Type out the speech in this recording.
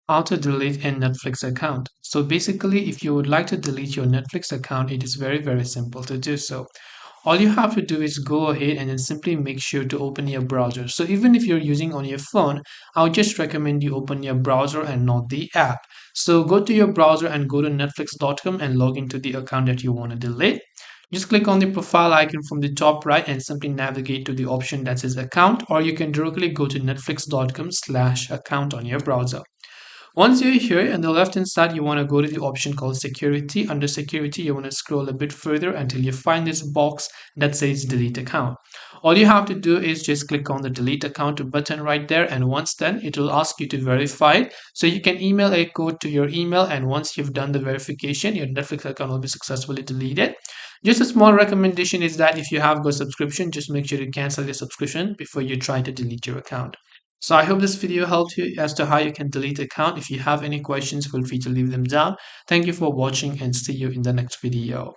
How to delete a Netflix account. So basically, if you would like to delete your Netflix account, it is very simple to do so. All you have to do is go ahead and then simply make sure to open your browser. So even if you're using on your phone, I would just recommend you open your browser and not the app. So go to your browser and go to netflix.com and log into the account that you want to delete. Just click on the profile icon from the top right and simply navigate to the option that says account, or you can directly go to netflix.com/account on your browser. Once you're here on the left hand side, you want to go to the option called security. Under security, you want to scroll a bit further until you find this box that says delete account. All you have to do is just click on the delete account button right there, and once done, it will ask you to verify it. So you can email a code to your email, and once you've done the verification, your Netflix account will be successfully deleted. Just a small recommendation is that if you have got subscription, just make sure to cancel your subscription before you try to delete your account. So I hope this video helped you as to how you can delete account. If you have any questions, feel free to leave them down. Thank you for watching and see you in the next video.